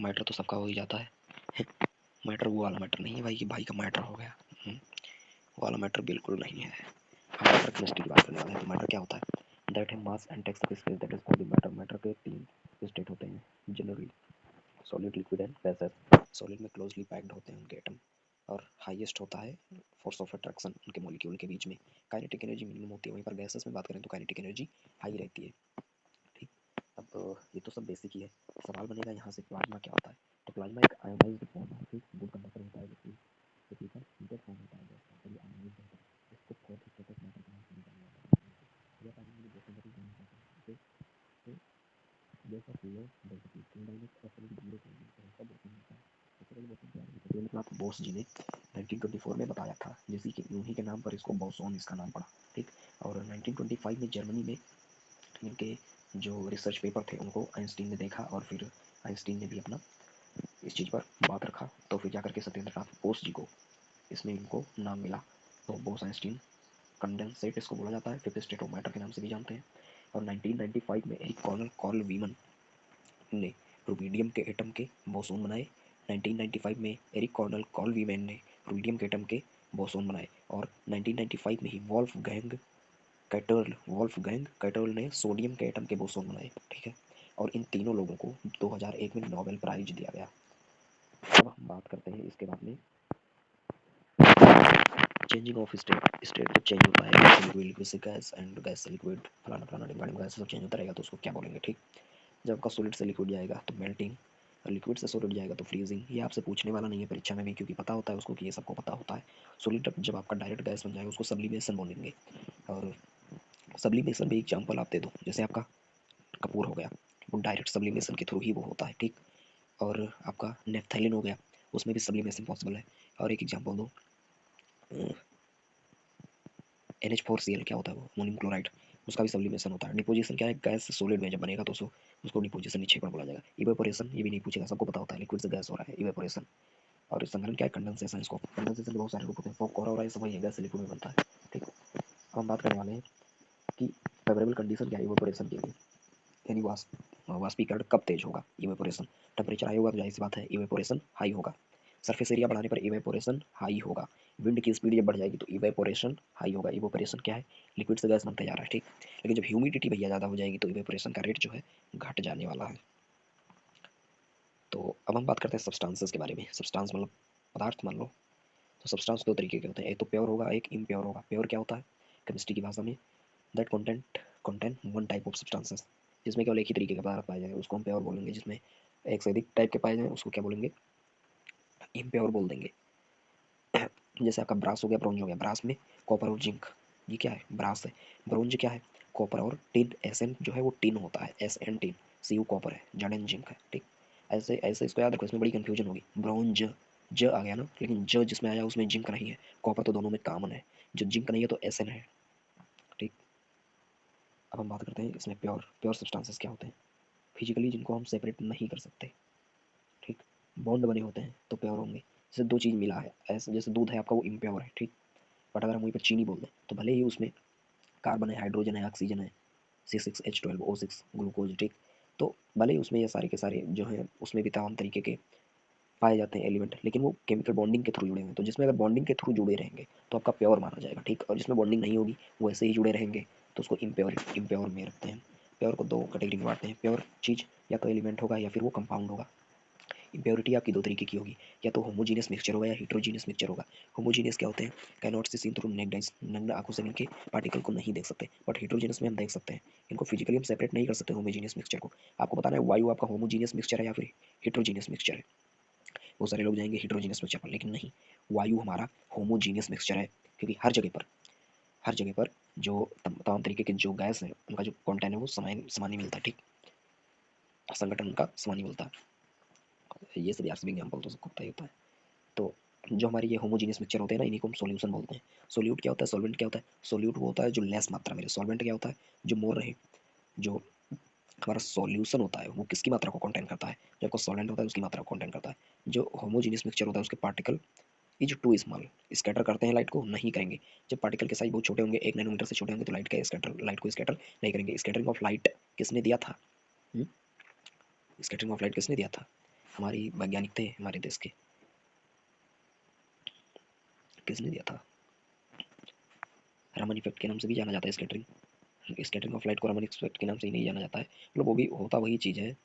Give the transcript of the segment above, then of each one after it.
Matter तो सबका हो ही जाता है। मैटर वो वाला मैटर नहीं है भाई कि भाई का मैटर हो गया, वो वाला मैटर बिल्कुल नहीं है। हम मैटर केमिस्ट्री की बात करने वाले हैं। तो मैटर क्या होता है? दैट है mass and text of space that is called matter. Matter के 3 स्टेट होते हैं generally, solid, liquid and gases. Solid में क्लोजली पैक्ड होते हैं उनके एटम, और हाईएस्ट होता है फोर्स ऑफ अट्रैक्शन उनके मॉलिक्यूल के बीच में। काइनेटिक एनर्जी मिनिमम होती है। वहीं पर गैसेस में बात करें तो काइनेटिक एनर्जी हाई रहती है। ठीक, अब ये तो सब बेसिक ही है। सवाल बनेगा यहाँ से प्लाज्मा क्या होता है? तो प्लाज्मा एक आयोनाइज्ड फॉर्म है, ठीक, गुड कंडक्टर होता है, जबकि पृथ्वी का हीटेड फॉर्म होता है, गैस का, तो ये आयोनाइज्ड होता है। इसको फोर्थ स्टेट ऑफ मैटर के नाम से भी जाना जाता है। यह प्लाज्मा में बोसन का भी जाना जाता है। ओके, तो gas of low density indirect absolute zero point का बोसन होता है। नेचुरल बोसन क्या है? रवींद्रनाथ बोस जी ने 1924 में बताया था, जिसी के उन्हीं के नाम पर इसको बोसोन इसका नाम पड़ा। ठीक, और 1925 में जर्मनी में इनके जो रिसर्च पेपर थे उनको आइंस्टीन ने देखा, और फिर आइंस्टीन ने भी अपना इस चीज़ पर बात रखा, तो फिर जाकर के सत्येंद्रनाथ बोस जी को इसमें इनको नाम मिला। तो बोस आइंस्टीन कंडेंसेट इसको बोला जाता है, फिफ्थ स्टेट ऑफ मैटर के नाम से भी जानते हैं। और 1995 में एक कॉर्नल कॉर्ल वीमन ने रुबिडियम के एटम के बोसोन बनाए। 1995 में एरिक कॉर्नल कॉर्ल वीमैन ने रुबिडियम के एटम के बोसोन बनाए। और 1995 में ही वॉल्फगैंग कैटर्ल ने सोडियम के एटम के बोसोन बनाए। ठीक है, और इन तीनों लोगों को 2001 में नोबेल प्राइज दिया गया। अब हम बात करते हैं इसके बाद में चेंजिंग ऑफ स्टेट। स्टेट जब चेंज होता है, गैस से लिक्विड, लिक्विड से गैस, एंड गैस से लिक्विड, फलाना फलाना डिम्बाडिम गैस सब चेंज होता रहेगा, तो उसको क्या बोलेंगे? ठीक, जब आपका सॉलिड से लिक्विड जाएगा तो मेल्टिंग, और लिक्विड से सॉलिड जाएगा तो फ्रीजिंग। ये आपसे पूछने वाला नहीं है परीक्षा में भी, क्योंकि पता होता है उसको कि ये सबको पता होता है। सॉलिड जब आपका डायरेक्ट गैस बन जाएगा उसको सब्लिमेशन बोलेंगे। और सब्लिमेशन भी एग्जाम्पल आप दे दो, जैसे आपका कपूर हो गया, वो डायरेक्ट सब्लिमेशन के थ्रू ही वो होता है। ठीक, और आपका नेफ्थैलिन हो गया, उसमें भी सब्लिमेशन पॉसिबल है। और एक एग्जाम्पल दो, NH4Cl क्या होता है? वो अमोनियम क्लोराइड, उसका भी सब्लिमेशन होता है। डिपोजिशन क्या है? गैस से सॉलिड में जब बनेगा तो उसको डिपोजिशन निक्षेपण बोला जाएगा। इवेपोरेशन ये भी नहीं पूछेगा, सबको पता होता है, लिक्विड से गैस हो रहा है, इवेपोरेशन। और संघनन क्या है? कंडेंसेशन। इसको कंडेंसेशन के बहुत सारे रूप होते हैं, फॉग कोहरा हो रहा है, सब वही है, गैस से लिक्विड में बनता है। ठीक, अब हम बात करने वाले हैं कि फेवरेबल कंडीशन क्या है इवेपोरेशन के लिए, यानी वाष्पीकरण कब तेज होगा? इवेपोरेशन। टेम्परेचर हाई होगा तो जाहिर सी बात है इवेपोरेशन हाई होगा। सरफेस एरिया बढ़ाने पर इवेपोरेशन हाई होगा। विंड की स्पीड जब बढ़ जाएगी तो इवेपोरेशन हाई होगा। इवेपोरेशन क्या है? लिक्विड से गैस बनते जा रहा है। ठीक, लेकिन जब ह्यूमिडिटी भैया ज़्यादा हो जाएगी तो इवेपोरेशन का रेट जो है घट जाने वाला है। तो अब हम बात करते हैं सब्सटेंसेस के बारे में। सब्सटेंस मतलब पदार्थ मान लो। तो सब्सटेंस दो तरीके के होते हैं, एक तो प्योर होगा, एक इम्प्योर होगा। प्योर क्या होता है केमिस्ट्री की भाषा में? That content one type of substances, जिसमें केवल एक ही तरीके के पदार्थ पाए जाए उसको हम प्योर बोलेंगे। जिसमें एक से अधिक टाइप के पाए जाए उसको क्या बोलेंगे? इम्प्योर बोल देंगे। जैसे आपका ब्रास हो गया, ब्रॉन्ज हो गया। ब्रास में कॉपर और जिंक, ये क्या है? ब्रास है। ब्रॉन्ज क्या है? कॉपर और टिन। एस जो है वो टिन होता है, SN टिन। CU कॉपर है, Zn जिंक है। ठीक, ऐसे ऐसे इसको याद रखो, इसमें बड़ी कंफ्यूजन होगी। ब्रॉन्ज ज आ गया ना, लेकिन ज जिसमें आया उसमें जिंक नहीं है। कॉपर तो दोनों में कॉमन है, जो जिंक नहीं है तो SN है। ठीक, अब हम बात करते हैं इसमें प्योर प्योर सब्सटेंसेस क्या होते हैं? फिजिकली जिनको हम सेपरेट नहीं कर सकते। ठीक, बॉन्ड बने होते हैं तो प्योर होंगे। जैसे दो चीज़ मिला है, ऐसे जैसे दूध है आपका, वो इम्प्योर है। ठीक, बट अगर हम वहीं पर चीनी बोल दें तो भले ही उसमें कार्बन है, हाइड्रोजन है, ऑक्सीजन है, C6H12O6 ग्लूकोज। ठीक, तो भले ही उसमें ये सारे के सारे जो हैं उसमें भी तमाम तरीके के पाए जाते हैं एलिमेंट, लेकिन वो केमिकल बॉन्डिंग के थ्रू जुड़े हुए हैं। तो जिसमें अगर बॉन्डिंग के थ्रू जुड़े रहेंगे तो आपका प्योर माना जाएगा। ठीक, और जिसमें बॉन्डिंग नहीं होगी वो ऐसे ही जुड़े रहेंगे तो उसको इम्प्योर में रखते हैं। प्योर को दो कैटेगरी में बांटते हैं। प्योर चीज़ या तो एलिमेंट होगा या फिर वो कंपाउंड होगा। इम्प्योरिटी आपकी दो तरीके की होगी, या तो होमोजीनियस मिक्सचर होगा या हेट्रोजीनियस मिक्सचर होगा। होमोजीनियस क्या होते हैं? Cannot say seen through necked eyes, नग्न आंखों से इनके पार्टिकल को नहीं देख सकते। बट हेट्रोजीनियस में हम देख सकते हैं, इनको फिजिकली हम सेपरेट नहीं कर सकते होमोजीनियस मिक्सचर को। आपको बताना है वायु आपका होमोजीनियस मिक्सचर है या फिर हेट्रोजीनियस मिक्सचर है। बहुत सारे लोग जाएंगे हेट्रोजीनियस मिक्सचर पर, लेकिन नहीं, वायु हमारा होमोजीनियस मिक्सचर है, क्योंकि हर जगह पर जो तमाम तरीके के जो गैस है उनका जो कॉन्टेंट है वो समानी मिलता है। ठीक, संगठन उनका समानी मिलता है। ये सब यार सब एग्जाम्पल तो सबको पता ही होता है। तो जो हमारी ये होमोजीनियस मिक्सचर होते हैं ना, इन्हीं को हम सॉल्यूशन बोलते हैं। सोल्यूट क्या होता है? सॉल्वेंट क्या होता है? सोल्यूट वो होता है जो लेस मात्रा में। सॉल्वेंट क्या होता है? जो मोर रहे। जो हमारा सॉल्यूशन होता है वो किसकी मात्रा को कंटेन करता है? जो आपका सॉल्वेंट होता है उसकी मात्रा को कंटेन करता है। जो होमोजीनियस मिक्सचर होता है उसके particle is too small, scatter करते हैं लाइट को? नहीं करेंगे। जब पार्टिकल के साइज बहुत छोटे होंगे, 1 नैनोमीटर से छोटे होंगे, तो लाइट को स्कैटर नहीं करेंगे। स्कैटरिंग ऑफ लाइट किसने दिया था? स्कैटरिंग ऑफ लाइट किसने दिया था? हमारी वैज्ञानिक थे हमारे देश के, किसने दिया था, रामन इफेक्ट के नाम से भी जाना जाता है स्कैटरिंग ऑफ लाइट को रामन इफेक्ट के नाम से ही नहीं जाना जाता है, मतलब वो भी होता वही चीज़ है।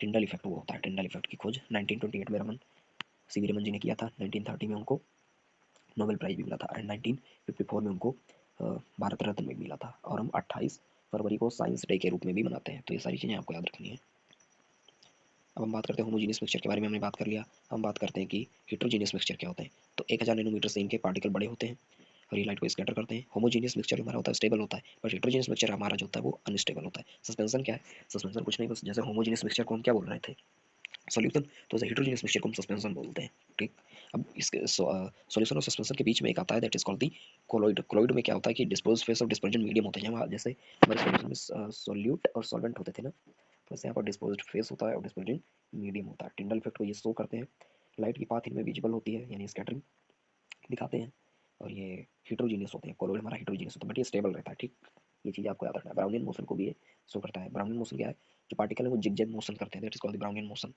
टिंडल इफेक्ट वो होता है, टिंडल इफेक्ट की खोज 1928 में रमन सीवी रमन जी ने किया था। 1930 में उनको नोबेल प्राइज भी मिला था एंड 1954 में उनको भारत रत्न भी मिला था। और हम 28 फरवरी को साइंस डे के रूप में भी मनाते हैं, तो ये सारी चीज़ें आपको याद रखनी है। अब हम बात करते हैं होमोजीनियस मिक्सचर के बारे में, हमने बात कर लिया। हम बात करते हैं कि हेटेरोजीनियस मिक्सचर क्या होते हैं। तो 1000 नैनोमीटर से इनके पार्टिकल बड़े होते हैं और ये लाइट को स्कैटर करते हैं। होमोजीनियस मिक्सचर हमारा होता है स्टेबल होता है, बट हेटेरोजीनियस मिक्सचर हमारा जो होता है वो अनस्टेबल होता है। सस्पेंशन क्या है, सस्पेंशन कुछ नहीं, बस जैसे होमोजीनियस मिक्सचर को हम क्या बोल रहे थे, सॉल्यूशन, तो हेटेरोजीनियस मिक्सचर को हम सस्पेंशन बोलते हैं। ठीक, अब इसके सॉल्यूशन और सस्पेंशन के बीच में एक आता है that is called the colloid. Colloid में क्या होता है कि डिस्पोज फेस और डिस्पर्जन मीडियम होते हैं। यहाँ जैसे हमारे सॉल्यूशन में सॉल्यूट और सॉल्वेंट होते थे ना, तो वैसे यहाँ पर डिस्पोज्ड फेस होता है और डिस्पर्जन मीडियम होता है। टिंडल इफेक्ट को ये शो करते हैं, लाइट की पाथ इनमें विजिबल होती है यानी स्कैटरिंग दिखाते हैं। और ये हेटेरोजीनियस होते हैं, कोलॉइड हमारा हेटेरोजीनियस होता है बट ये स्टेबल रहता है। ठीक, ये चीज़ आपको याद रखना है। ब्राउनियन मोशन को भी ये शो करता है। ब्राउनियन मोशन क्या है, जो पार्टिकल है वो जिगजैग मोशन करते हैं, that is called the Brownian motion.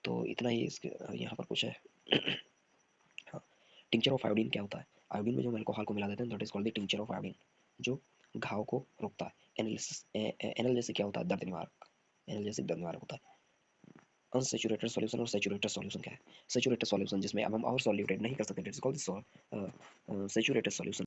तो इतना ही इसके यहाँ पर कुछ है। हाँ, टिंचर ऑफ आयोडीन क्या होता है, आयोडीन में जो हम अल्कोहल को मिला देते हैं that is called the tincture of iodine, जो घाव को रोकता है। एनालिसिस क्या होता है, दर्द निवारक, एनालिसिस दर्द निवारक होता है। अनसेचुरेटेड सॉल्यूशन और सैचुरेटेड सॉल्यूशन क्या है, सैचुरेटेड सॉल्यूशन जिसमें अब हम और सॉल्यूटेड नहीं कर सकते, that is called saturated solution.